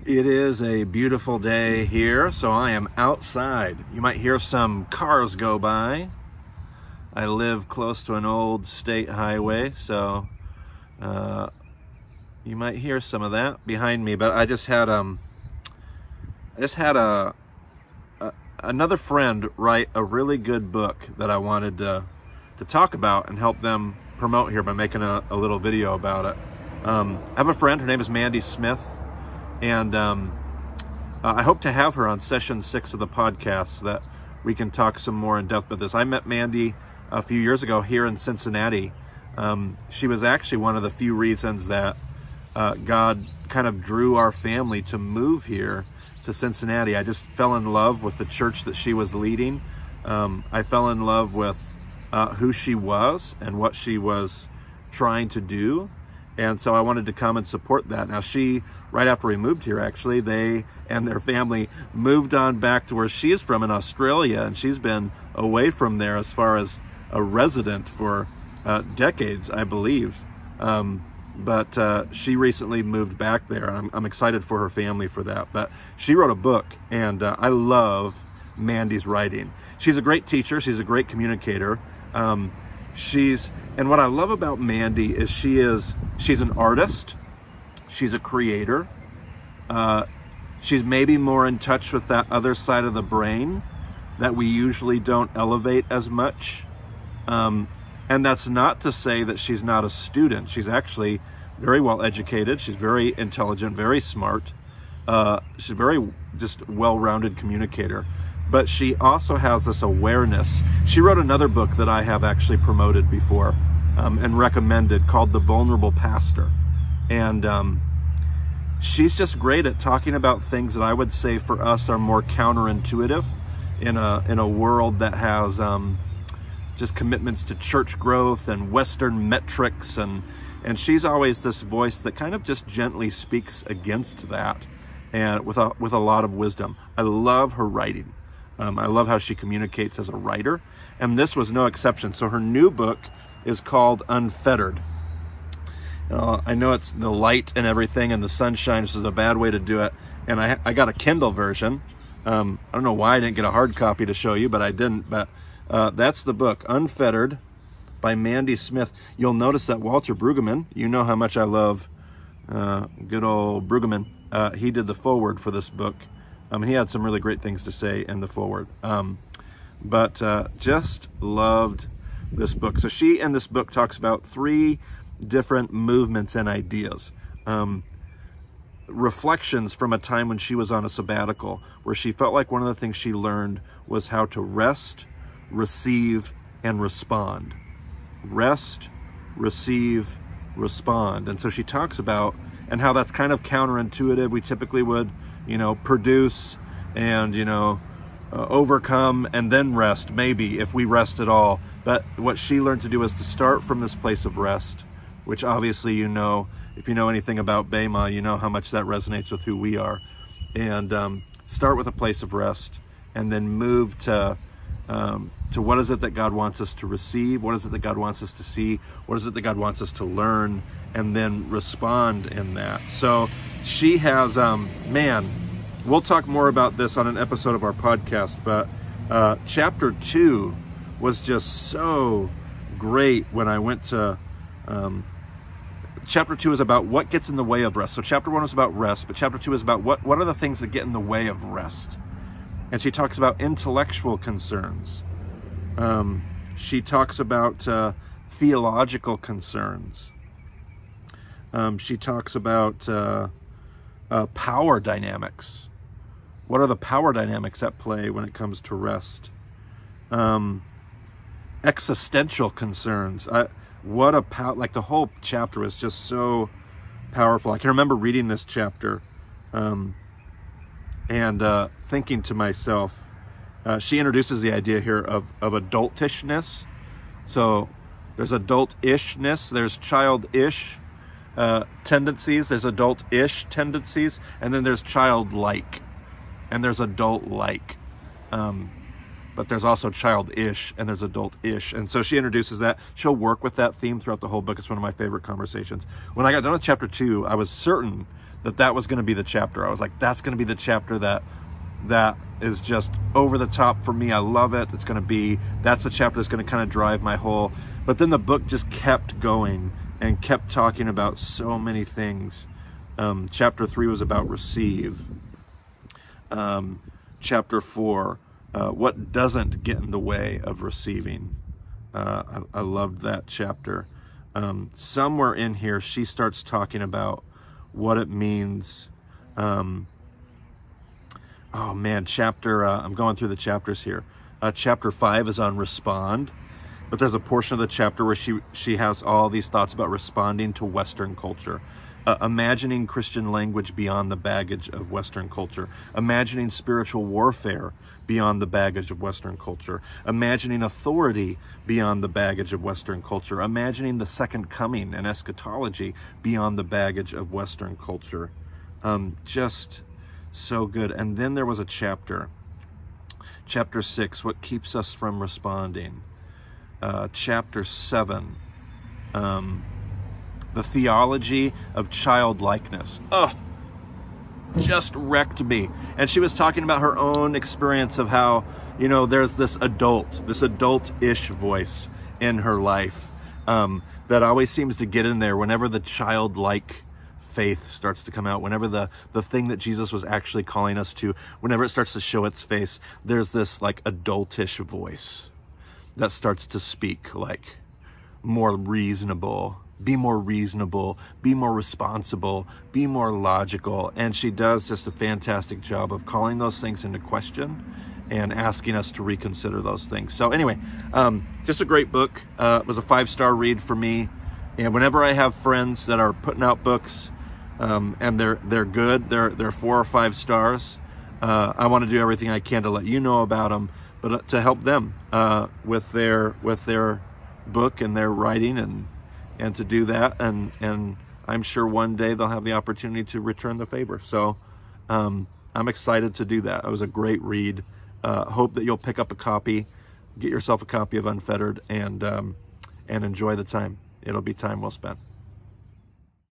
It is a beautiful day here, so I am outside. You might hear some cars go by. I live close to an old state highway, so you might hear some of that behind me. But I just had another friend write a really good book that I wanted to talk about and help them promote here by making a little video about it. I have a friend, her name is Mandy Smith, and I hope to have her on session 6 of the podcast so that we can talk some more in depth about this. I met Mandy a few years ago here in Cincinnati. She was actually one of the few reasons that God kind of drew our family to move here to Cincinnati. I just fell in love with the church that she was leading. I fell in love with who she was and what she was trying to do. And so I wanted to come and support that. Now right after we moved here, actually, they and their family moved on back to where she is from in Australia. And she's been away from there as far as a resident for decades, I believe. But she recently moved back there. I'm excited for her family for that. But she wrote a book, and I love Mandy's writing. She's a great teacher. She's a great communicator. And what I love about Mandy is she's an artist. She's a creator. She's maybe more in touch with that other side of the brain that we usually don't elevate as much. And that's not to say that she's not a student. She's actually very well educated. She's very intelligent, very smart. She's a very just well-rounded communicator. But she also has this awareness. She wrote another book that I have actually promoted before and recommended called The Vulnerable Pastor. And she's just great at talking about things that I would say for us are more counterintuitive in a world that has just commitments to church growth and Western metrics. And she's always this voice that kind of just gently speaks against that and with a lot of wisdom. I love her writing. I love how she communicates as a writer, and this was no exception. So her new book is called Unfettered. I know it's the light and everything and the sunshine, which is a bad way to do it, and I got a Kindle version. I don't know why I didn't get a hard copy to show you, but I didn't. But that's the book, Unfettered, by Mandy Smith. You'll notice that Walter Brueggemann, you know how much I love good old Brueggemann, he did the foreword for this book. He had some really great things to say in the foreword. But just loved this book. So she in this book talks about 3 different movements and ideas. Reflections from a time when she was on a sabbatical, where she felt like one of the things she learned was how to rest, receive, and respond. Rest, receive, respond. And so she talks about, and how that's kind of counterintuitive. We typically would, produce and, overcome and then rest, maybe, if we rest at all. But what she learned to do is to start from this place of rest, which obviously, if you know anything about Bema, you know how much that resonates with who we are. And start with a place of rest and then move to what is it that God wants us to receive? What is it that God wants us to see? What is it that God wants us to learn? And then respond in that. So she has, we'll talk more about this on an episode of our podcast, but chapter 2 was just so great when I went to, chapter 2 is about what gets in the way of rest. So chapter 1 was about rest, but chapter 2 is about what are the things that get in the way of rest. And she talks about intellectual concerns. She talks about theological concerns. She talks about power dynamics. What are the power dynamics at play when it comes to rest? Existential concerns. Like the whole chapter is just so powerful. I can remember reading this chapter and thinking to myself, she introduces the idea here of adultishness. So there's adult-ishness, there's child-ish tendencies, there's adult-ish tendencies, and then there's childlike, and there's adult-like. But there's also child-ish, and there's adult-ish. And so she introduces that. She'll work with that theme throughout the whole book. It's one of my favorite conversations. When I got done with chapter 2, I was certain that was going to be the chapter. I was like, that's going to be the chapter that is just over the top for me. I love it. That's the chapter that's going to kind of drive my whole. But then the book just kept going and kept talking about so many things. Chapter 3 was about receive. Chapter 4, what doesn't get in the way of receiving. I loved that chapter. Somewhere in here, she starts talking about what it means. Oh man, I'm going through the chapters here. Chapter 5 is on respond, but there's a portion of the chapter where she has all these thoughts about responding to Western culture. Imagining Christian language beyond the baggage of Western culture. Imagining spiritual warfare beyond the baggage of Western culture. Imagining authority beyond the baggage of Western culture. Imagining the second coming and eschatology beyond the baggage of Western culture. Just so good. And then there was a chapter 6, what keeps us from responding. Chapter 7, the theology of childlikeness. Oh, just wrecked me. And she was talking about her own experience of how, there's this adult-ish voice in her life that always seems to get in there whenever the childlike faith starts to come out, whenever the thing that Jesus was actually calling us to, whenever it starts to show its face, there's this like adultish voice that starts to speak like more reasonable, be more responsible, be more logical. And she does just a fantastic job of calling those things into question and asking us to reconsider those things. So anyway, just a great book. It was a 5-star read for me. And whenever I have friends that are putting out books and they're good, they're 4 or 5 stars, I want to do everything I can to let you know about them, but to help them with their book and their writing and to do that, and I'm sure one day they'll have the opportunity to return the favor. So I'm excited to do that. It was a great read. Hope that you'll pick up a copy, get yourself a copy of Unfettered, and enjoy the time. It'll be time well spent.